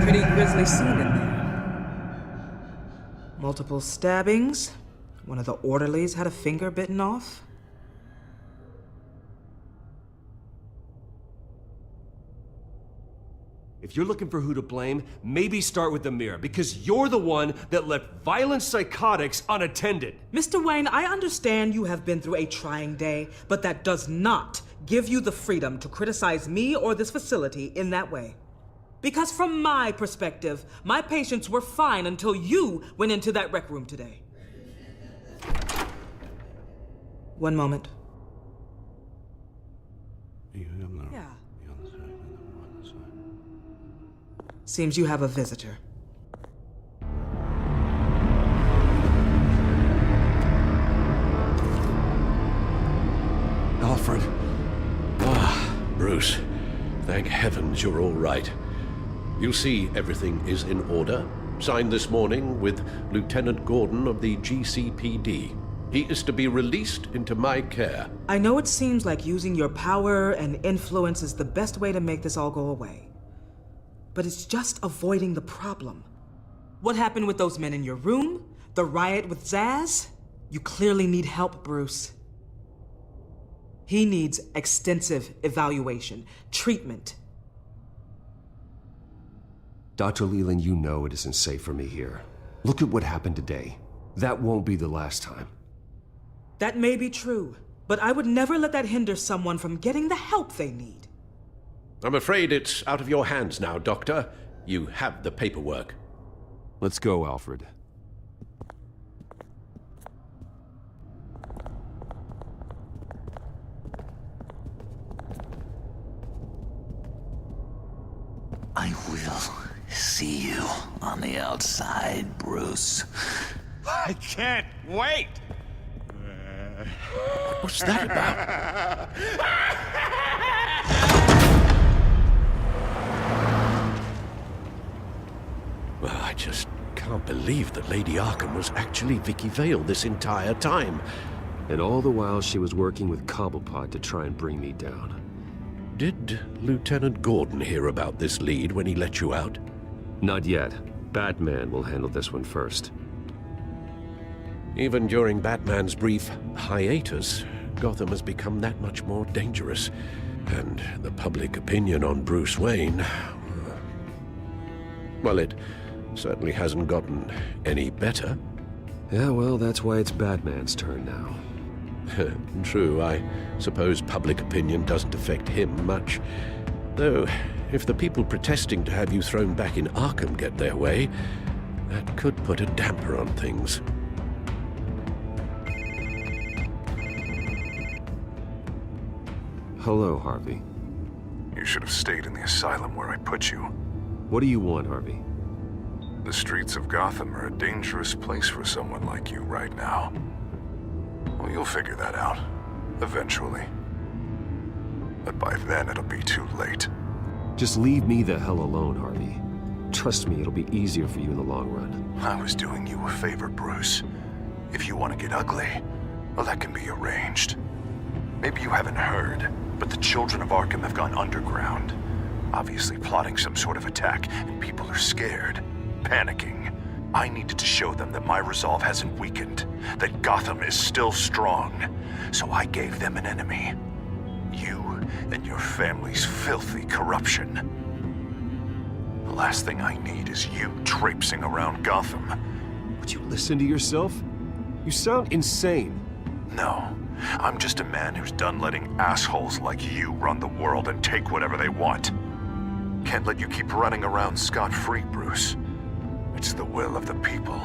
Pretty grisly scene in there. Multiple stabbings. One of the orderlies had a finger bitten off. If you're looking for who to blame, maybe start with the mirror, because you're the one that left violent psychotics unattended. Mr. Wayne, I understand you have been through a trying day, but that does not give you the freedom to criticize me or this facility in that way. Because from my perspective, my patients were fine until you went into that rec room today. One moment. Yeah. Seems you have a visitor. Alfred. Ah, Bruce. Thank heavens you're all right. You'll see everything is in order. Signed this morning with Lieutenant Gordon of the GCPD. He is to be released into my care. I know it seems like using your power and influence is the best way to make this all go away. But it's just avoiding the problem. What happened with those men in your room? The riot with Zaz? You clearly need help, Bruce. He needs extensive evaluation, treatment. Dr. Leland, you know it isn't safe for me here. Look at what happened today. That won't be the last time. That may be true, but I would never let that hinder someone from getting the help they need. I'm afraid it's out of your hands now, Doctor. You have the paperwork. Let's go, Alfred. I will see you on the outside, Bruce. I can't wait! What's that about? Well, I just can't believe that Lady Arkham was actually Vicky Vale this entire time. And all the while she was working with Cobblepot to try and bring me down. Did Lieutenant Gordon hear about this lead when he let you out? Not yet. Batman will handle this one first. Even during Batman's brief hiatus, Gotham has become that much more dangerous. And the public opinion on Bruce Wayne... well, it certainly hasn't gotten any better. Yeah, well, that's why it's Batman's turn now. True, I suppose public opinion doesn't affect him much. Though, if the people protesting to have you thrown back in Arkham get their way, that could put a damper on things. Hello, Harvey. You should have stayed in the asylum where I put you. What do you want, Harvey? The streets of Gotham are a dangerous place for someone like you right now. Well, you'll figure that out. Eventually. But by then, it'll be too late. Just leave me the hell alone, Harvey. Trust me, it'll be easier for you in the long run. I was doing you a favor, Bruce. If you want to get ugly, well, that can be arranged. Maybe you haven't heard, but the children of Arkham have gone underground. Obviously plotting some sort of attack, and people are scared, panicking. I needed to show them that my resolve hasn't weakened, that Gotham is still strong. So I gave them an enemy. You and your family's filthy corruption. The last thing I need is you traipsing around Gotham. Would you listen to yourself? You sound insane. No, I'm just a man who's done letting assholes like you run the world and take whatever they want. Can't let you keep running around scot-free, Bruce. It's the will of the people.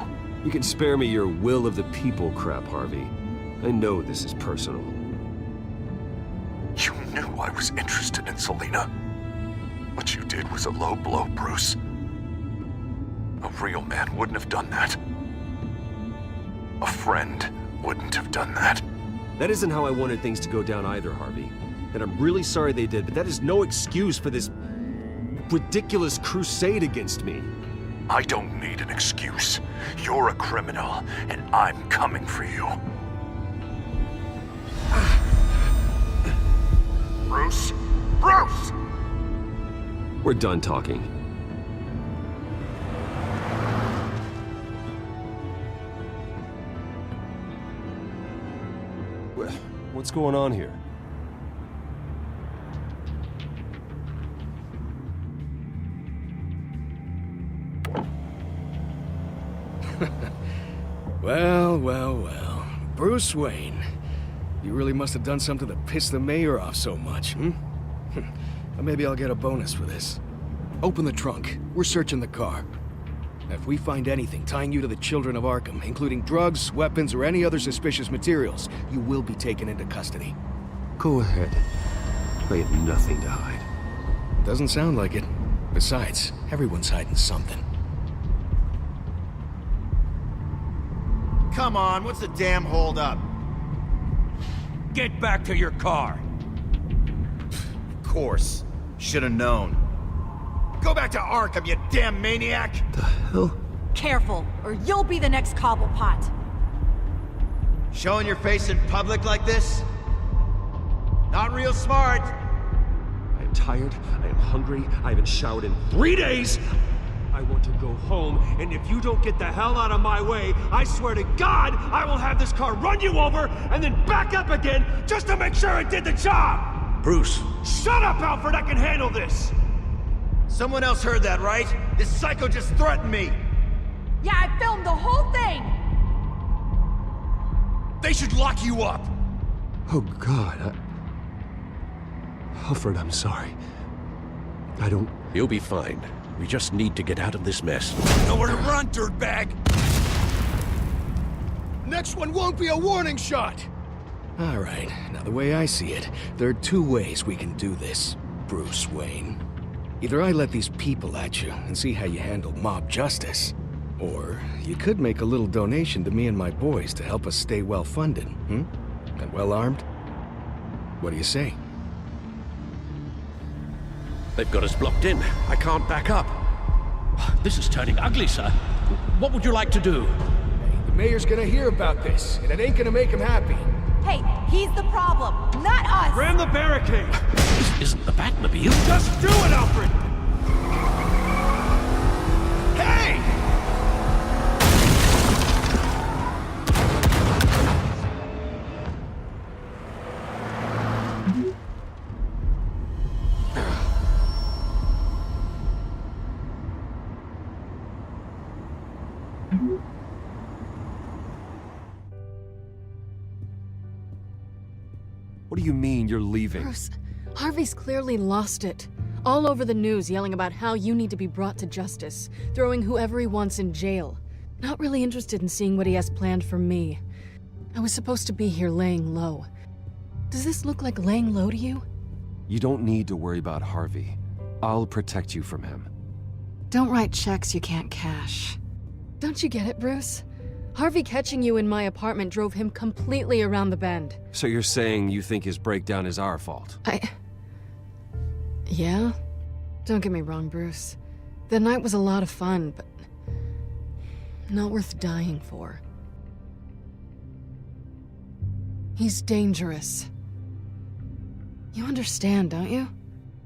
You can spare me your will of the people crap, Harvey. I know this is personal. You knew I was interested in Selina. What you did was a low blow, Bruce. A real man wouldn't have done that. A friend wouldn't have done that. That isn't how I wanted things to go down either, Harvey. And I'm really sorry they did, but that is no excuse for this ridiculous crusade against me. I don't need an excuse. You're a criminal, and I'm coming for you. Bruce? Bruce! We're done talking. What's going on here? Well. Bruce Wayne. You really must have done something to piss the mayor off so much, hmm? Maybe I'll get a bonus for this. Open the trunk. We're searching the car. If we find anything tying you to the children of Arkham, including drugs, weapons, or any other suspicious materials, you will be taken into custody. Go ahead. I have nothing to hide. Doesn't sound like it. Besides, everyone's hiding something. Come on, what's the damn holdup? Get back to your car. Of course. Should've known. Go back to Arkham, you damn maniac! The hell? Careful, or you'll be the next Cobblepot. Showing your face in public like this? Not real smart. I am tired, I am hungry, I haven't showered in 3 days! I want to go home, and if you don't get the hell out of my way, I swear to God, I will have this car run you over, and then back up again, just to make sure it did the job! Bruce, Shut up, Alfred, I can handle this! Someone else heard that, right? This psycho just threatened me! Yeah, I filmed the whole thing! They should lock you up! Oh, God, Alfred, I'm sorry. I don't... you'll be fine. We just need to get out of this mess. Nowhere to run, dirtbag! Next one won't be a warning shot! Alright, now the way I see it, there are 2 ways we can do this, Bruce Wayne. Either I let these people at you and see how you handle mob justice, or you could make a little donation to me and my boys to help us stay well-funded, And well-armed? What do you say? They've got us blocked in. I can't back up. This is turning ugly, sir. What would you like to do? The mayor's gonna hear about this, and it ain't gonna make him happy. Hey, he's the problem, not us! Ram the barricade! This isn't the Batmobile. Just do it, Alfred! Hey! What do you mean you're leaving? Bruce, Harvey's clearly lost it. All over the news yelling about how you need to be brought to justice, throwing whoever he wants in jail. Not really interested in seeing what he has planned for me. I was supposed to be here laying low. Does this look like laying low to you? You don't need to worry about Harvey. I'll protect you from him. Don't write checks you can't cash. Don't you get it, Bruce? Harvey catching you in my apartment drove him completely around the bend. So you're saying you think his breakdown is our fault? Yeah? Don't get me wrong, Bruce. The night was a lot of fun, but not worth dying for. He's dangerous. You understand, don't you?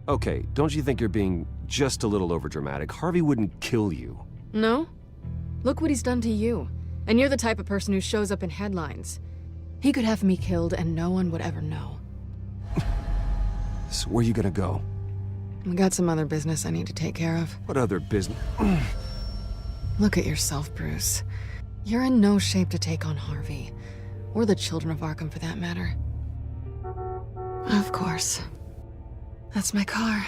Okay, don't you think you're being just a little overdramatic? Harvey wouldn't kill you. No? Look what he's done to you. And you're the type of person who shows up in headlines. He could have me killed and no one would ever know. So where you gonna go? I got some other business I need to take care of. What other business? Look at yourself, Bruce. You're in no shape to take on Harvey. Or the children of Arkham, for that matter. Of course. That's my car.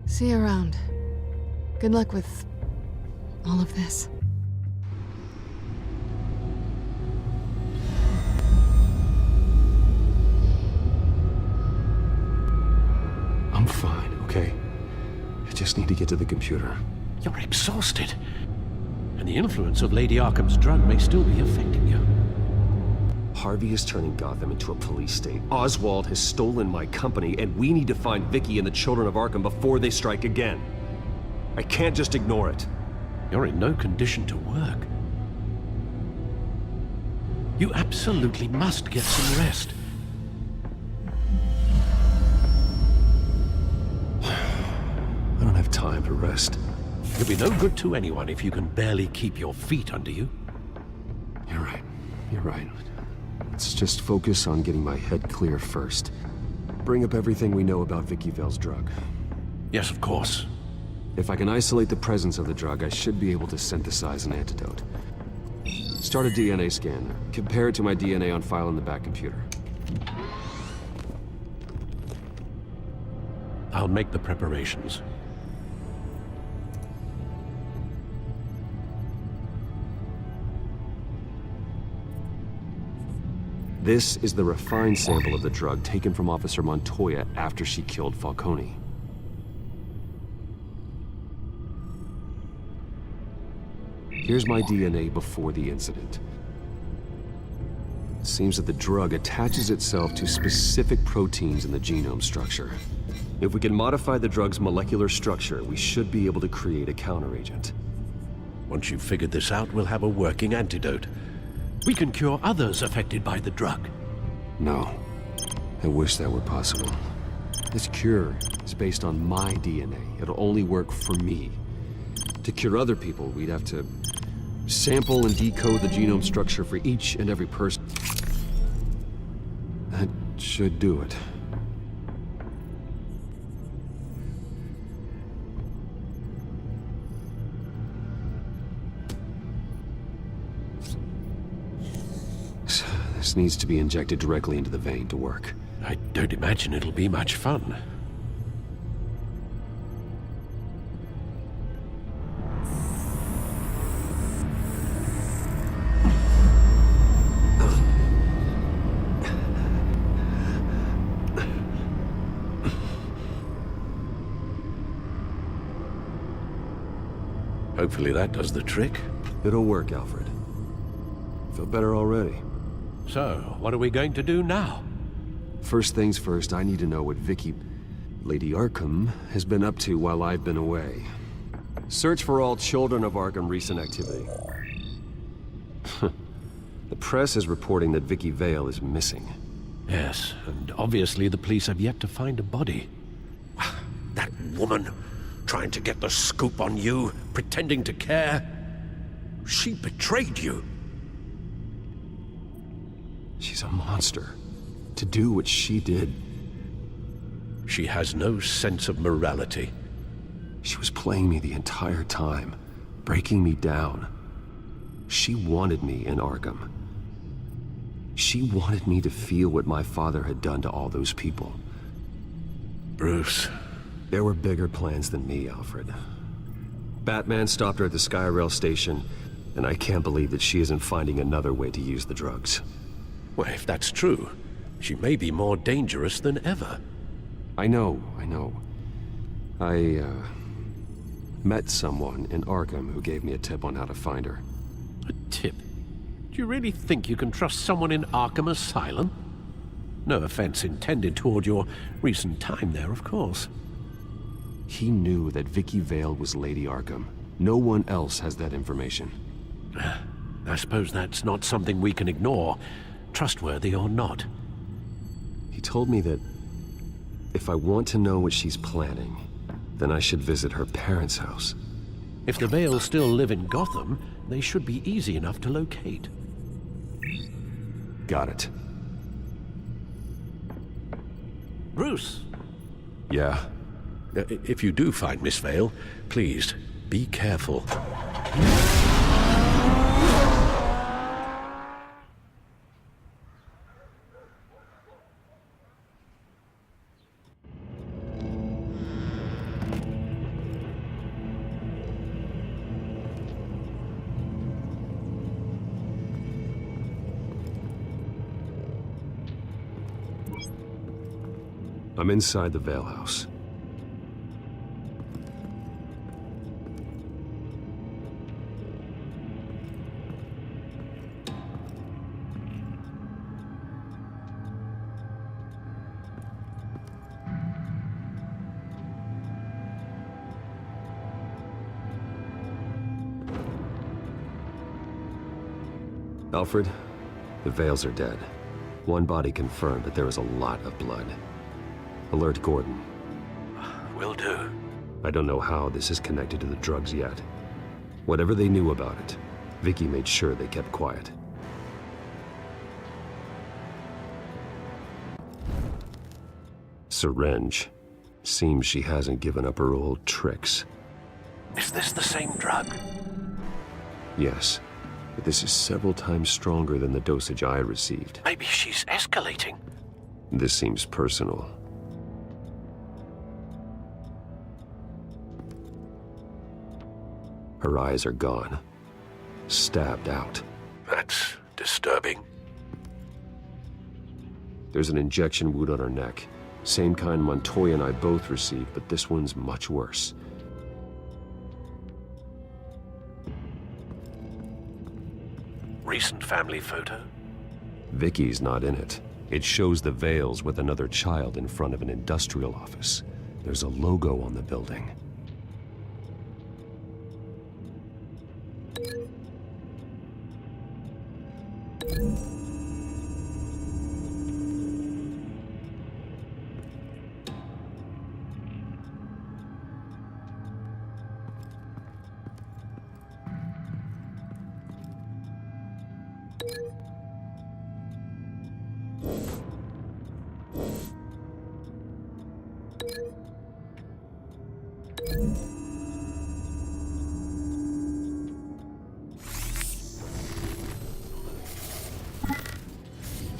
See you around. Good luck with all of this. I'm fine, okay? I just need to get to the computer. You're exhausted. And the influence of Lady Arkham's drug may still be affecting you. Harvey is turning Gotham into a police state. Oswald has stolen my company, and we need to find Vicky and the children of Arkham before they strike again. I can't just ignore it. You're in no condition to work. You absolutely must get some rest. rest. You'll be no good to anyone if you can barely keep your feet under you. You're right. You're right. Let's just focus on getting my head clear first. Bring up everything we know about Vicky Vale's drug. Yes, of course. If I can isolate the presence of the drug, I should be able to synthesize an antidote. Start a DNA scan. Compare it to my DNA on file in the back computer. I'll make the preparations. This is the refined sample of the drug taken from Officer Montoya after she killed Falcone. Here's my DNA before the incident. It seems that the drug attaches itself to specific proteins in the genome structure. If we can modify the drug's molecular structure, we should be able to create a counteragent. Once you've figured this out, we'll have a working antidote. We can cure others affected by the drug. No. I wish that were possible. This cure is based on my DNA. It'll only work for me. To cure other people, we'd have to sample and decode the genome structure for each and every person. That should do it. This needs to be injected directly into the vein to work. I don't imagine it'll be much fun. Hopefully that does the trick. It'll work, Alfred. Feel better already. So, what are we going to do now? First things first, I need to know what Vicky, Lady Arkham, has been up to while I've been away. Search for all children of Arkham recent activity. The press is reporting that Vicky Vale is missing. Yes, and obviously the police have yet to find a body. That woman, trying to get the scoop on you, pretending to care. She betrayed you. She's a monster. To do what she did. She has no sense of morality. She was playing me the entire time, breaking me down. She wanted me in Arkham. She wanted me to feel what my father had done to all those people. Bruce. There were bigger plans than me, Alfred. Batman stopped her at the Skyrail station, and I can't believe that she isn't finding another way to use the drugs. Well, if that's true, she may be more dangerous than ever. I know. I met someone in Arkham who gave me a tip on how to find her. A tip? Do you really think you can trust someone in Arkham Asylum? No offense intended toward your recent time there, of course. He knew that Vicky Vale was Lady Arkham. No one else has that information. I suppose that's not something we can ignore, trustworthy or not. He told me that if I want to know what she's planning, then I should visit her parents' house. If the Vales still live in Gotham, they should be easy enough to locate. Got it. Bruce! Yeah? If you do find Miss Vale, please, be careful. I'm inside the Vale house. Alfred, the Vales are dead. One body confirmed, but there is a lot of blood. Alert Gordon. Will do. I don't know how this is connected to the drugs yet. Whatever they knew about it, Vicky made sure they kept quiet. Syringe. Seems she hasn't given up her old tricks. Is this the same drug? Yes, but this is several times stronger than the dosage I received. Maybe she's escalating. This seems personal. Her eyes are gone. Stabbed out. That's disturbing. There's an injection wound on her neck. Same kind Montoya and I both received, but this one's much worse. Recent family photo? Vicky's not in it. It shows the Vales with another child in front of an industrial office. There's a logo on the building.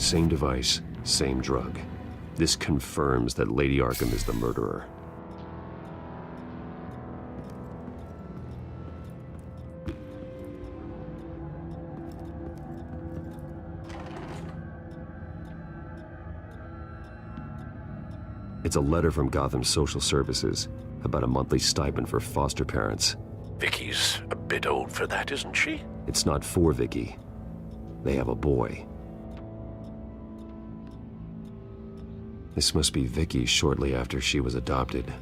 Same device, same drug. This confirms that Lady Arkham is the murderer. It's a letter from Gotham Social Services about a monthly stipend for foster parents. Vicky's a bit old for that, isn't she? It's not for Vicky. They have a boy. This must be Vicky shortly after she was adopted.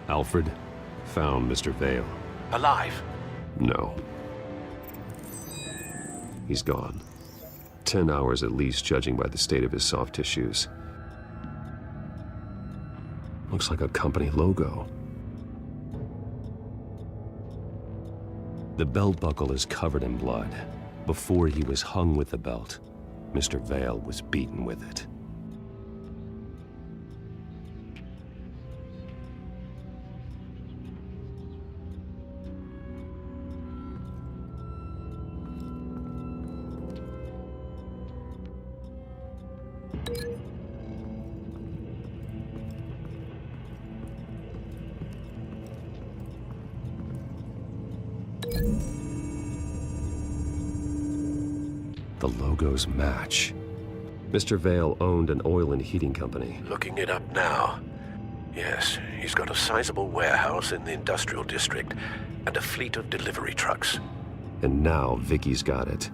Alfred found Mr. Vale. Alive? No. He's gone. 10 hours at least, judging by the state of his soft tissues. Looks like a company logo. The belt buckle is covered in blood. Before he was hung with the belt, Mr. Vale was beaten with it. The logos match. Mr. Vale owned an oil and heating company. Looking it up now. Yes, he's got a sizable warehouse in the industrial district and a fleet of delivery trucks. And now Vicky's got it.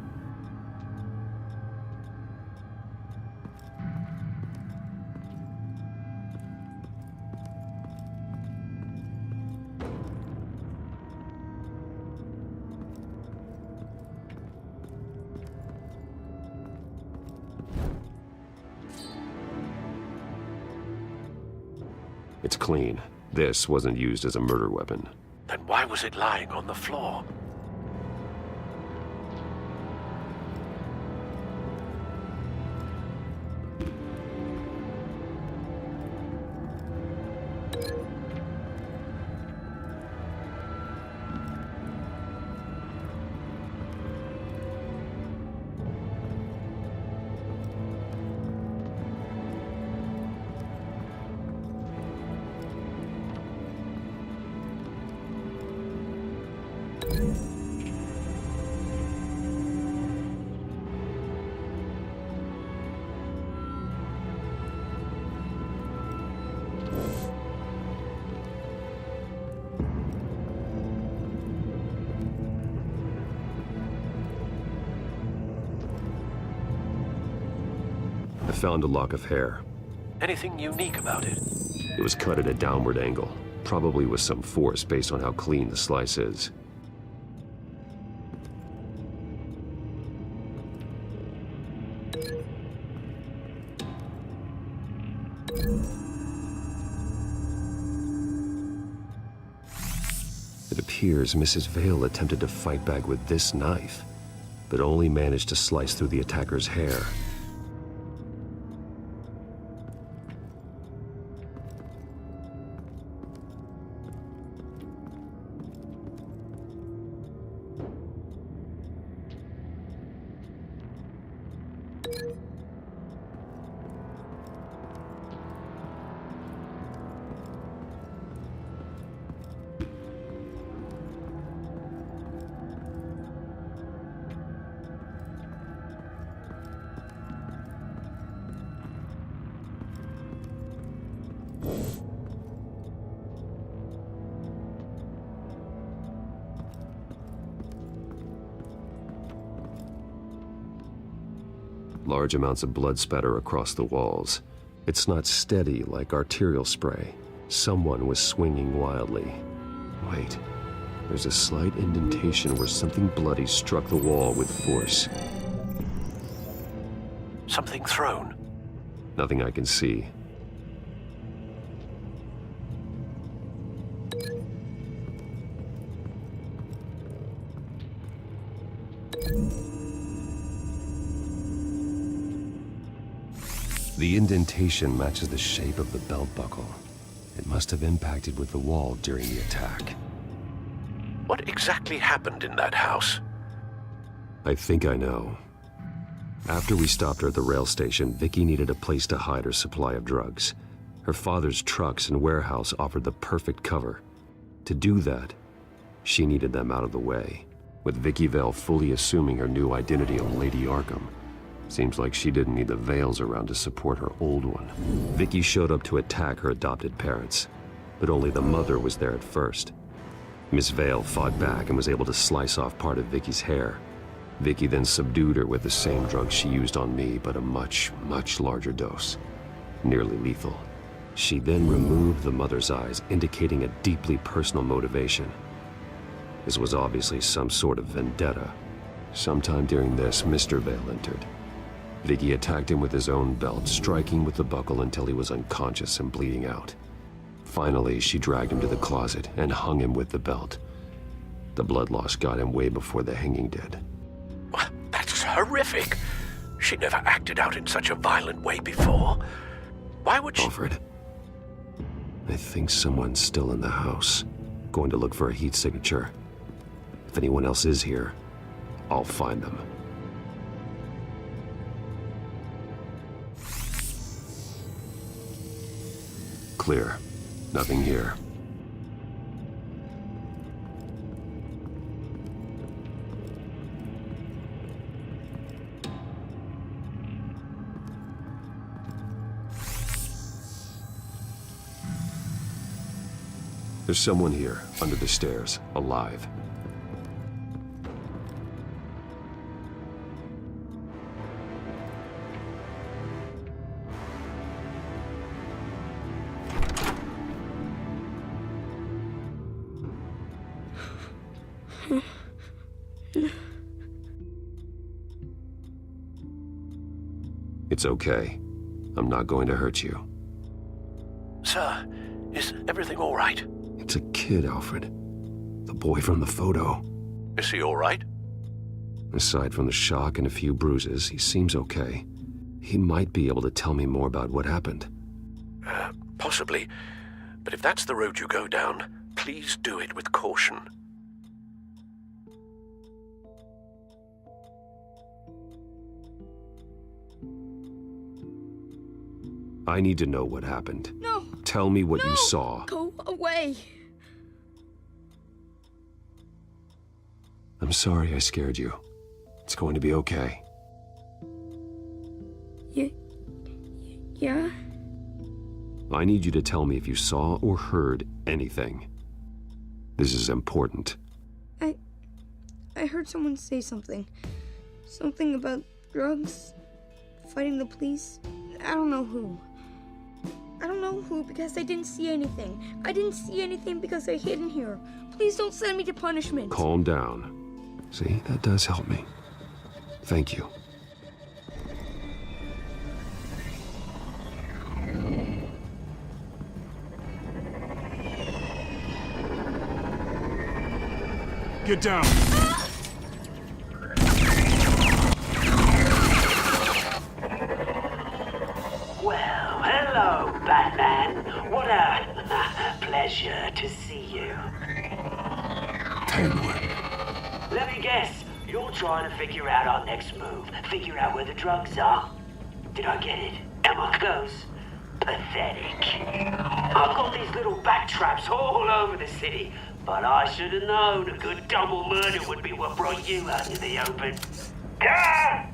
It's clean. This wasn't used as a murder weapon. Then why was it lying on the floor? I found a lock of hair. Anything unique about it? It was cut at a downward angle, probably with some force based on how clean the slice is. It appears Mrs. Vale attempted to fight back with this knife, but only managed to slice through the attacker's hair. Large amounts of blood spatter across the walls. It's not steady like arterial spray. Someone was swinging wildly. Wait, there's a slight indentation where something bloody struck the wall with force. Something thrown? Nothing I can see. The indentation matches the shape of the belt buckle. It must have impacted with the wall during the attack. What exactly happened in that house? I think I know. After we stopped her at the rail station, Vicky needed a place to hide her supply of drugs. Her father's trucks and warehouse offered the perfect cover. To do that, she needed them out of the way, with Vicky Vale fully assuming her new identity of Lady Arkham. Seems like she didn't need the Vales around to support her old one. Vicky showed up to attack her adopted parents, but only the mother was there at first. Miss Vale fought back and was able to slice off part of Vicky's hair. Vicky then subdued her with the same drug she used on me, but a much, much larger dose. Nearly lethal. She then removed the mother's eyes, indicating a deeply personal motivation. This was obviously some sort of vendetta. Sometime during this, Mr. Vale entered. Vicky attacked him with his own belt, striking with the buckle until he was unconscious and bleeding out. Finally, she dragged him to the closet and hung him with the belt. The blood loss got him way before the hanging did. That's horrific. She never acted out in such a violent way before. Why would she— Alfred, I think someone's still in the house. Going to look for a heat signature. If anyone else is here, I'll find them. Clear. Nothing here. There's someone here, under the stairs, alive. It's okay. I'm not going to hurt you. Sir, is everything all right? It's a kid, Alfred. The boy from the photo. Is he all right? Aside from the shock and a few bruises, he seems okay. He might be able to tell me more about what happened. Possibly. But if that's the road you go down, please do it with caution. I need to know what happened. No! Tell me what you saw. Go away! I'm sorry I scared you. It's going to be okay. Yeah? I need you to tell me if you saw or heard anything. This is important. I heard someone say something. Something about drugs, fighting the police. I don't know who. I don't know who because I didn't see anything. I didn't see anything because I hid in here. Please don't send me to punishment. Calm down. See, that does help me. Thank you. Get down! Well, hello, Batman. What a pleasure to see you. Penguin. Let me guess, you're trying to figure out our next move. Figure out where the drugs are. Did I get it? Am I close? Pathetic. I've got these little bat traps all over the city, but I should have known a good double murder would be what brought you out into the open. Ah!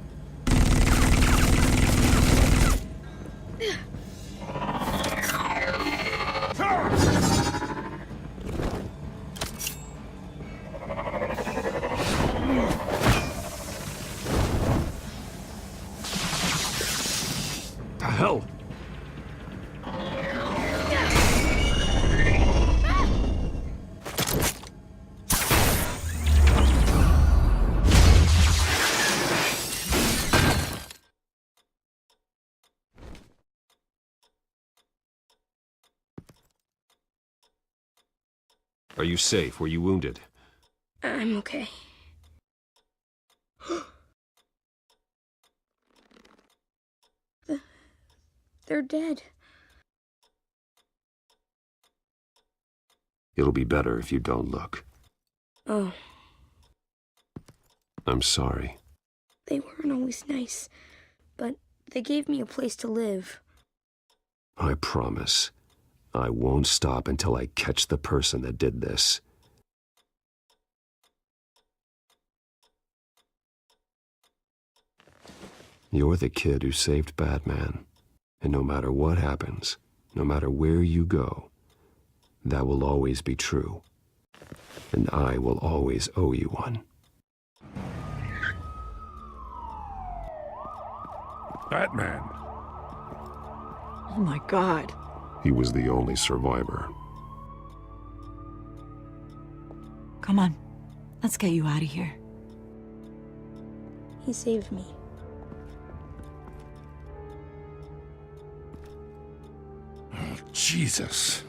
The hell? Are you safe? Were you wounded? I'm okay. They're dead. It'll be better if you don't look. Oh, I'm sorry. they weren't always nice, but they gave me a place to live. I promise. I won't stop until I catch the person that did this. You're the kid who saved Batman. And no matter what happens, no matter where you go, that will always be true. And I will always owe you one. Batman. Oh my God. He was the only survivor. Come on, let's get you out of here. He saved me. Jesus.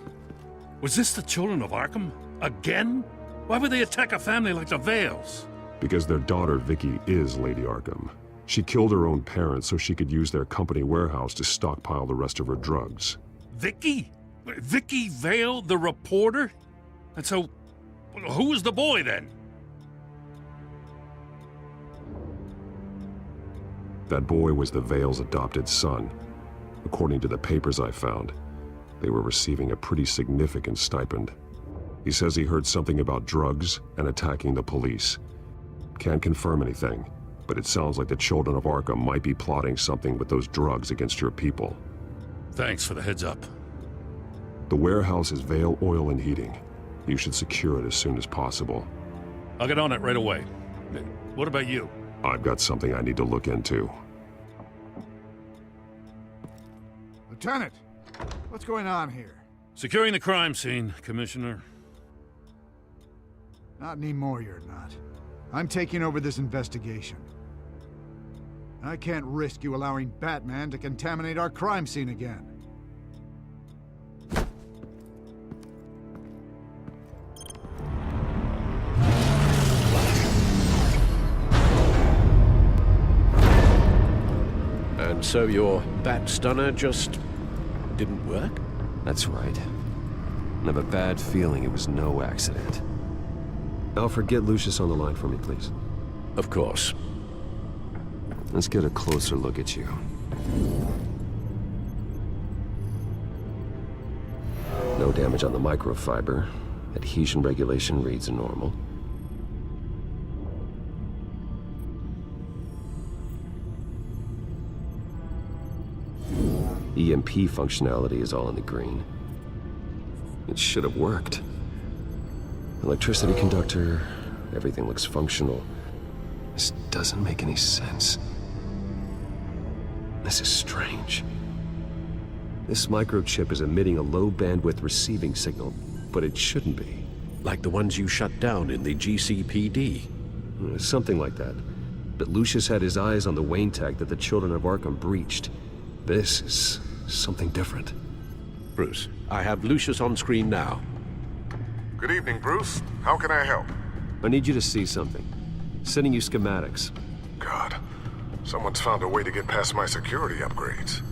Was this the children of Arkham? Again? Why would they attack a family like the Vales? Because their daughter, Vicky, is Lady Arkham. She killed her own parents so she could use their company warehouse to stockpile the rest of her drugs. Vicky? Vicky Vale, the reporter? And so, who was the boy then? That boy was the Vale's adopted son. According to the papers I found, they were receiving a pretty significant stipend. He says he heard something about drugs and attacking the police. Can't confirm anything, but it sounds like the children of Arkham might be plotting something with those drugs against your people. Thanks for the heads up. The warehouse is Vale Oil and Heating. You should secure it as soon as possible. I'll get on it right away. What about you? I've got something I need to look into. Lieutenant, what's going on here? Securing the crime scene, Commissioner. Not anymore, you're not. I'm taking over this investigation. I can't risk you allowing Batman to contaminate our crime scene again. And so your bat stunner just didn't work? That's right. I have a bad feeling it was no accident. Alfred, get Lucius on the line for me, please. Of course. Let's get a closer look at you. No damage on the microfiber. Adhesion regulation reads normal. EMP functionality is all in the green. It should have worked. Electricity conductor, everything looks functional. This doesn't make any sense. This is strange. This microchip is emitting a low-bandwidth receiving signal, but it shouldn't be. Like the ones you shut down in the GCPD. Something like that. But Lucius had his eyes on the Wayne tag that the Children of Arkham breached. This is something different. Bruce, I have Lucius on screen now. Good evening, Bruce. How can I help? I need you to see something. Sending you schematics. God, someone's found a way to get past my security upgrades.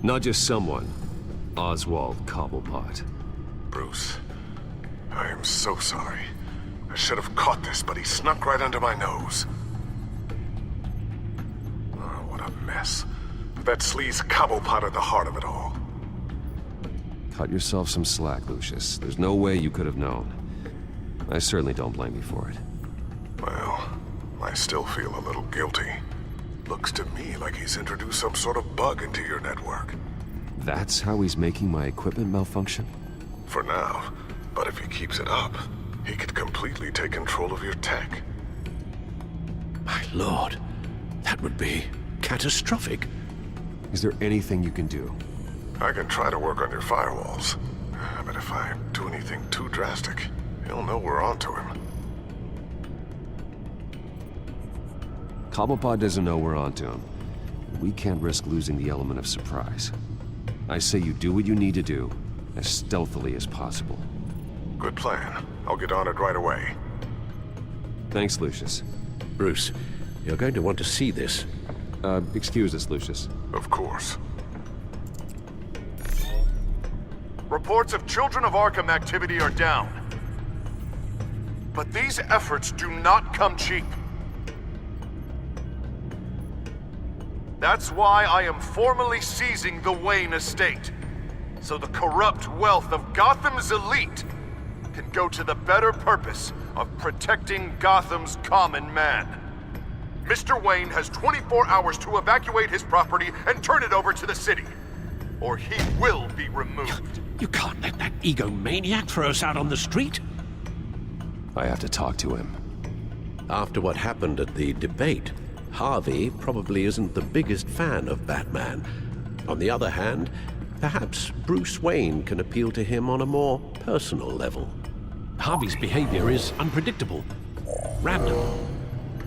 Not just someone. Oswald Cobblepot. Bruce, I am so sorry. I should have caught this, but he snuck right under my nose. Oh, what a mess. That sleaze Cobblepot at the heart of it all. Cut yourself some slack, Lucius. There's no way you could have known. I certainly don't blame you for it. Well, I still feel a little guilty. Looks to me like he's introduced some sort of bug into your network. That's how he's making my equipment malfunction? For now. But if he keeps it up, he could completely take control of your tech. My lord, that would be catastrophic. Is there anything you can do? I can try to work on your firewalls. But if I do anything too drastic, he'll know we're onto him. Cobblepot doesn't know we're onto him. We can't risk losing the element of surprise. I say you do what you need to do, as stealthily as possible. Good plan. I'll get on it right away. Thanks, Lucius. Bruce, you're going to want to see this. Excuse us, Lucius. Of course. Reports of Children of Arkham activity are down. But these efforts do not come cheap. That's why I am formally seizing the Wayne estate, so the corrupt wealth of Gotham's elite can go to the better purpose of protecting Gotham's common man. Mr. Wayne has 24 hours to evacuate his property and turn it over to the city, or he will be removed. You can't let that egomaniac throw us out on the street. I have to talk to him. After what happened at the debate, Harvey probably isn't the biggest fan of Batman. On the other hand, perhaps Bruce Wayne can appeal to him on a more personal level. Harvey's behavior is unpredictable, random.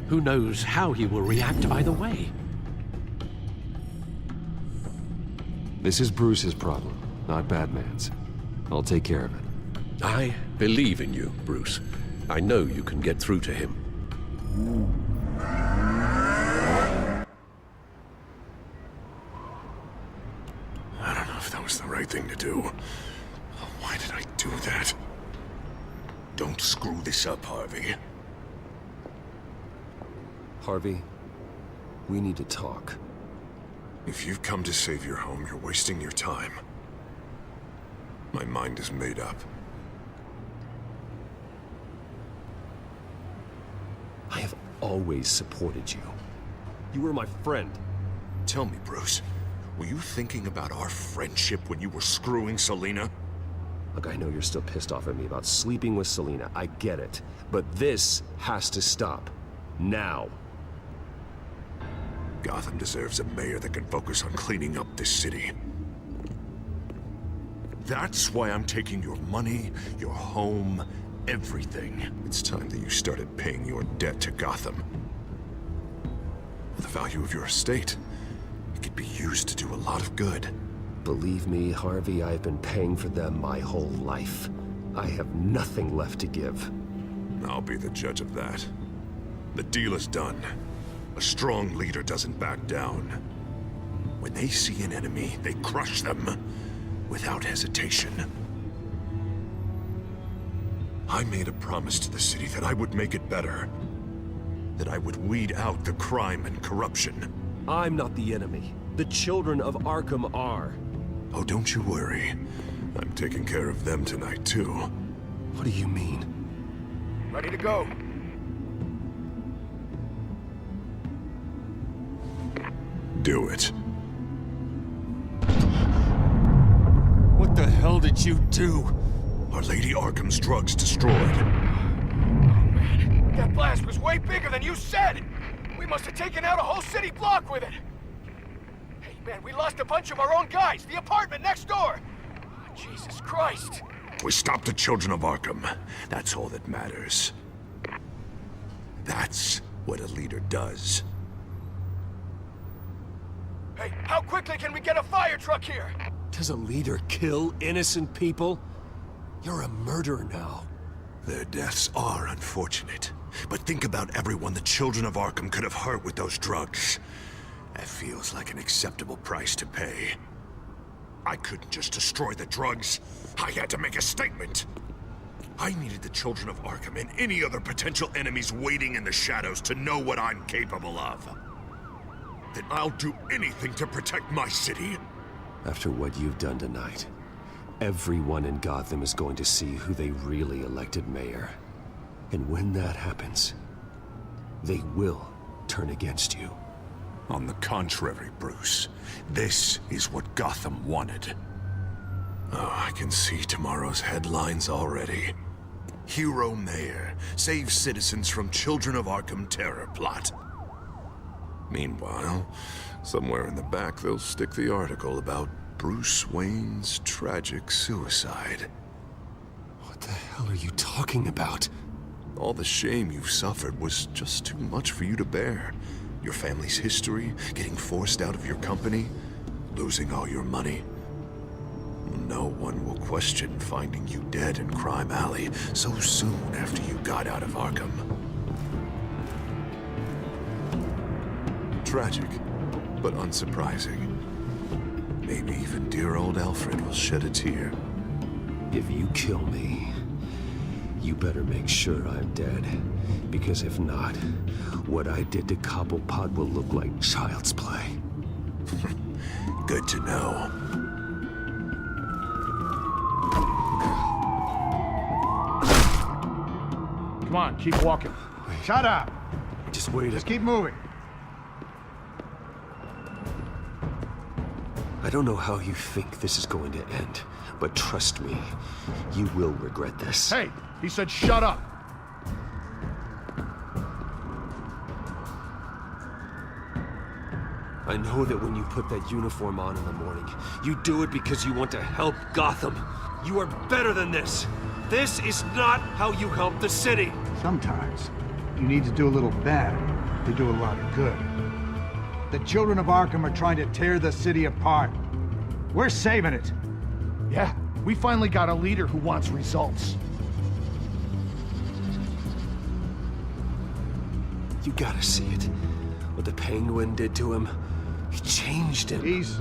Who knows how he will react either way? This is Bruce's problem, not Batman's. I'll take care of it. I believe in you, Bruce. I know you can get through to him. I don't know if that was the right thing to do. Why did I do that? Don't screw this up, Harvey. Harvey, we need to talk. If you've come to save your home, you're wasting your time. My mind is made up. I have always supported you. You were my friend. Tell me, Bruce, were you thinking about our friendship when you were screwing Selina? Look, I know you're still pissed off at me about sleeping with Selina. I get it. But this has to stop. Now. Gotham deserves a mayor that can focus on cleaning up this city. That's why I'm taking your money, your home, everything. It's time that you started paying your debt to Gotham. For the value of your estate, it could be used to do a lot of good. Believe me, Harvey, I've been paying for them my whole life. I have nothing left to give. I'll be the judge of that. The deal is done. A strong leader doesn't back down. When they see an enemy, they crush them without hesitation. I made a promise to the city that I would make it better. That I would weed out the crime and corruption. I'm not the enemy. The children of Arkham are. Oh, don't you worry. I'm taking care of them tonight, too. What do you mean? Ready to go. Do it. hell did you do? Are Lady Arkham's drugs destroyed? That blast was way bigger than you said! We must have taken out a whole city block with it! Hey, man, we lost a bunch of our own guys! The apartment next door! Oh, Jesus Christ! We stopped the children of Arkham. That's all that matters. That's what a leader does. Hey, how quickly can we get a fire truck here? Does a leader kill innocent people? You're a murderer now. Their deaths are unfortunate. But think about everyone the children of Arkham could have hurt with those drugs. That feels like an acceptable price to pay. I couldn't just destroy the drugs. I had to make a statement. I needed the children of Arkham and any other potential enemies waiting in the shadows to know what I'm capable of. Then I'll do anything to protect my city. After what you've done tonight, everyone in Gotham is going to see who they really elected mayor. And when that happens, they will turn against you. On the contrary, Bruce, this is what Gotham wanted. Oh, I can see tomorrow's headlines already. Hero Mayor saves citizens from Children of Arkham terror plot. Meanwhile, somewhere in the back they'll stick the article about Bruce Wayne's tragic suicide. What the hell are you talking about? All the shame you've suffered was just too much for you to bear. Your family's history, getting forced out of your company, losing all your money. No one will question finding you dead in Crime Alley so soon after you got out of Arkham. Tragic, but unsurprising. Maybe even dear old Alfred will shed a tear. If you kill me, you better make sure I'm dead. Because if not, what I did to Cobblepot will look like child's play. Good to know. Come on, keep walking. Shut up! Just wait. Just keep moving. I don't know how you think this is going to end, but trust me, you will regret this. Hey, he said shut up! I know that when you put that uniform on in the morning, you do it because you want to help Gotham. You are better than this. This is not how you help the city. Sometimes, you need to do a little bad to do a lot of good. The children of Arkham are trying to tear the city apart. We're saving it. Yeah, we finally got a leader who wants results. You gotta see it. What the Penguin did to him. He changed him. He's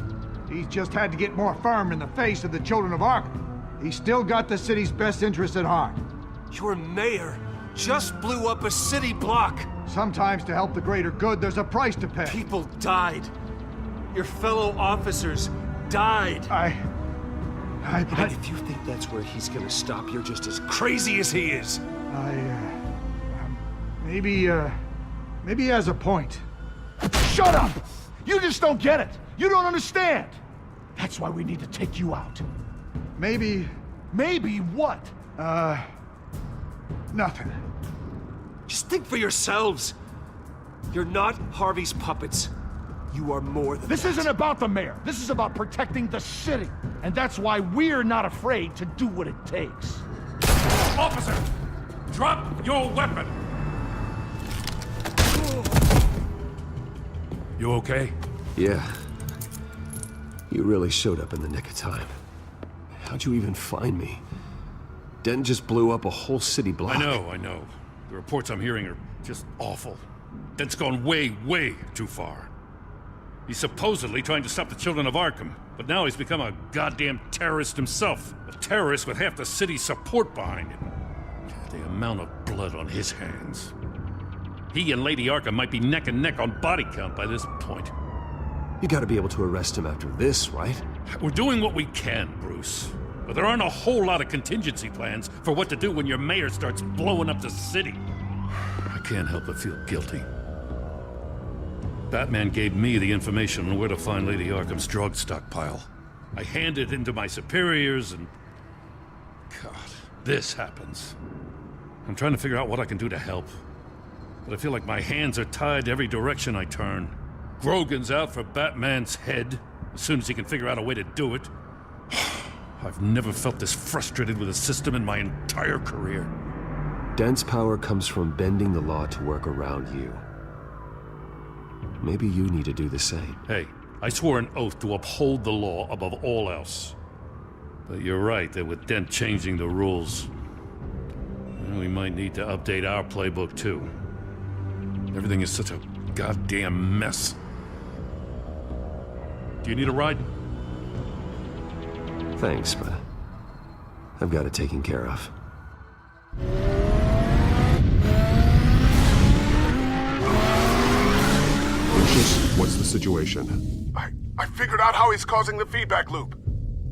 just had to get more firm in the face of the children of Arkham. He's still got the city's best interest at heart. Your mayor just blew up a city block. Sometimes to help the greater good, there's a price to pay. People died. Your fellow officers died. And if you think that's where he's gonna stop, you're just as crazy as he is. Maybe he has a point. Shut up! You just don't get it. You don't understand. That's why we need to take you out. Maybe what? Nothing. Just think for yourselves. You're not Harvey's puppets. You are more than This isn't about the mayor. This is about protecting the city. And that's why we're not afraid to do what it takes. Officer! Drop your weapon! You okay? Yeah. You really showed up in the nick of time. How'd you even find me? Den just blew up a whole city block. I know. The reports I'm hearing are just awful. Den's gone way, way too far. He's supposedly trying to stop the children of Arkham, but now he's become a goddamn terrorist himself. A terrorist with half the city's support behind him. The amount of blood on his hands. He and Lady Arkham might be neck and neck on body count by this point. You gotta be able to arrest him after this, right? We're doing what we can, Bruce. But there aren't a whole lot of contingency plans for what to do when your mayor starts blowing up the city. I can't help but feel guilty. Batman gave me the information on where to find Lady Arkham's drug stockpile. I handed it to my superiors, and God, this happens. I'm trying to figure out what I can do to help. But I feel like my hands are tied every direction I turn. Grogan's out for Batman's head, as soon as he can figure out a way to do it. I've never felt this frustrated with a system in my entire career. Dense power comes from bending the law to work around you. Maybe you need to do the same. Hey, I swore an oath to uphold the law above all else. But you're right that with Dent changing the rules, we might need to update our playbook too. Everything is such a goddamn mess. Do you need a ride? Thanks, but I've got it taken care of. Lucius, what's the situation? I figured out how he's causing the feedback loop.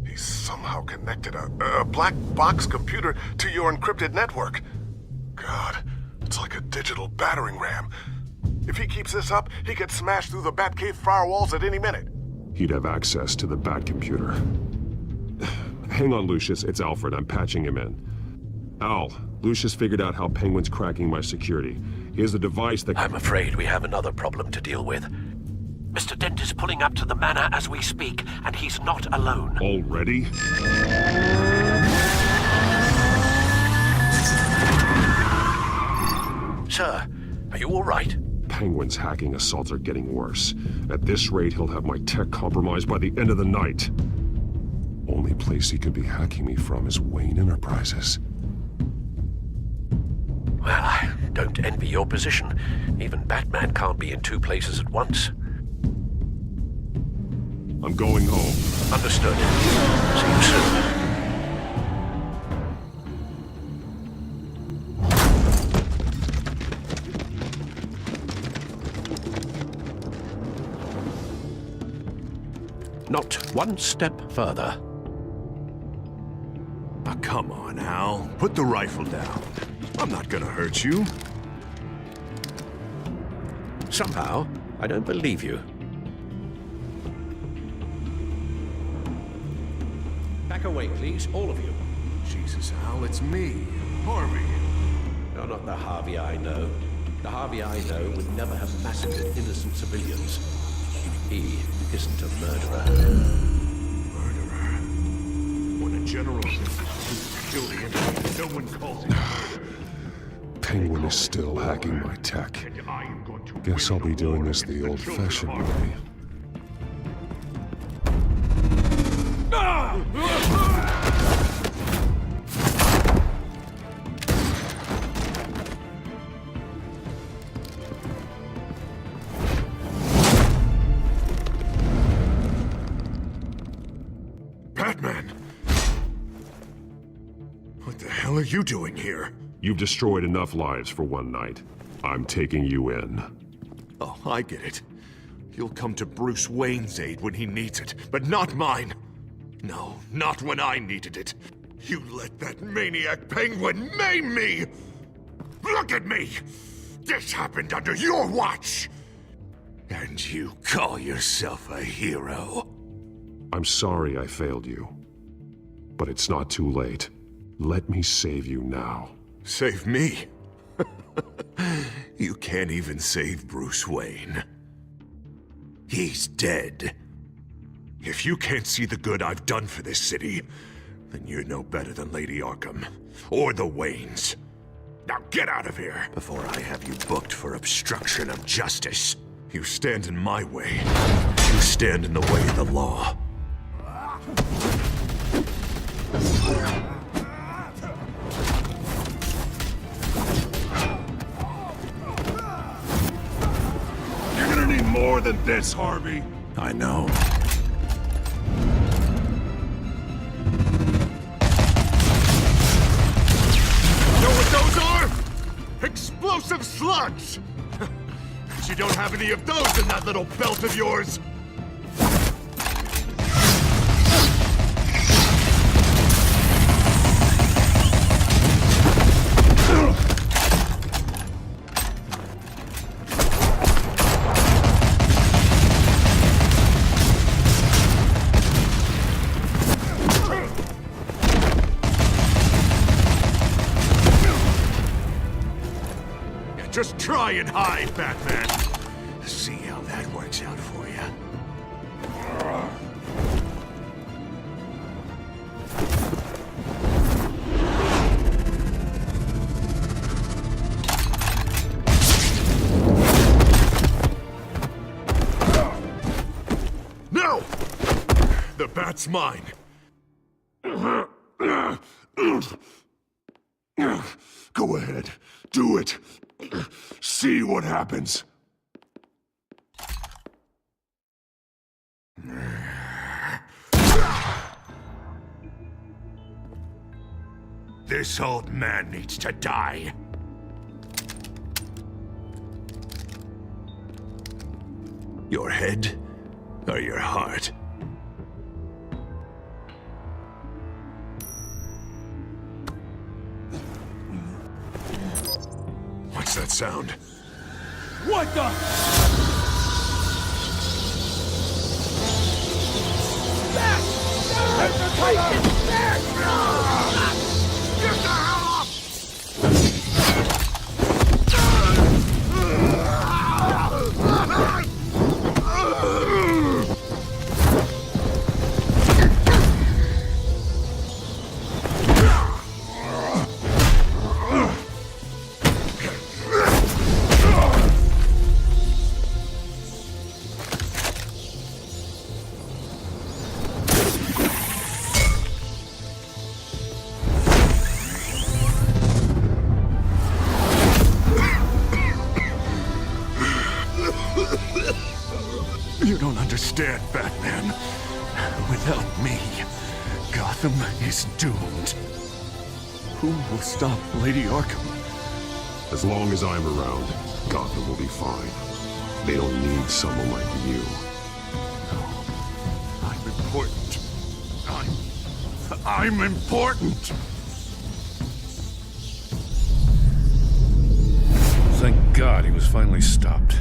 He's somehow connected a black box computer to your encrypted network. God, it's like a digital battering ram. If he keeps this up, he could smash through the Batcave firewalls at any minute. He'd have access to the Bat computer. Hang on, Lucius. It's Alfred. I'm patching him in. Al, Lucius figured out how Penguin's cracking my security. He has a device that... I'm afraid we have another problem to deal with. Mr. Dent is pulling up to the manor as we speak, and he's not alone. Already? Sir, are you all right? Penguin's hacking assaults are getting worse. At this rate, he'll have my tech compromised by the end of the night. Only place he could be hacking me from is Wayne Enterprises. Well, I don't envy your position. Even Batman can't be in two places at once. I'm going home. Understood. See you soon. Not one step further. Oh, come on, Al. Put the rifle down. I'm not gonna hurt you. Somehow, I don't believe you. Back away, please, all of you. Jesus, Al, it's me, Harvey. You're not the Harvey I know. The Harvey I know would never have massacred innocent civilians. He isn't a murderer. Murderer? When a general killed the enemy, no one calls it murder. Penguin is still hacking my tech. Guess I'll be doing this the old-fashioned way. Batman! What the hell are you doing here? You've destroyed enough lives for one night. I'm taking you in. Oh, I get it. You'll come to Bruce Wayne's aid when he needs it, but not mine. No, not when I needed it. You let that maniac Penguin maim me! Look at me! This happened under your watch! And you call yourself a hero? I'm sorry I failed you. But it's not too late. Let me save you now. Save me? You can't even save Bruce Wayne. He's dead. If you can't see the good I've done for this city, then you're no better than Lady Arkham, or the Waynes. Now get out of here, before I have you booked for obstruction of justice. You stand in my way. You stand in the way of the law. You're gonna need more than this, Harvey. I know. Know what those are? Explosive slugs! But you don't have any of those in that little belt of yours! Just try and hide, Batman. See how that works out for you. No! The bat's mine. Go ahead. Do it. See what happens. This old man needs to die. Your head or your heart? What's that sound? What the? Get the hell up! You don't understand, Batman. Without me, Gotham is doomed. Who will stop Lady Arkham? As long as I'm around, Gotham will be fine. They don't need someone like you. I'm important. I'm important! Thank God he was finally stopped.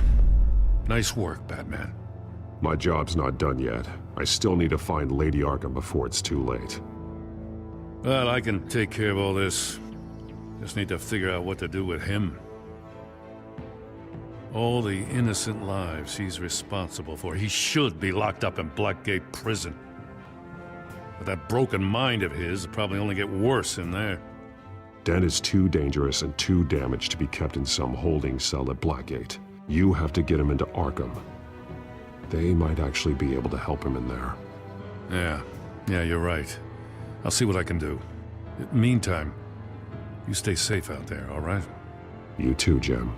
Nice work, Batman. My job's not done yet. I still need to find Lady Arkham before it's too late. Well, I can take care of all this. Just need to figure out what to do with him. All the innocent lives he's responsible for. He should be locked up in Blackgate Prison. But that broken mind of his will probably only get worse in there. Den is too dangerous and too damaged to be kept in some holding cell at Blackgate. You have to get him into Arkham. They might actually be able to help him in there. Yeah, you're right. I'll see what I can do. Meantime, you stay safe out there, all right? You too, Jim.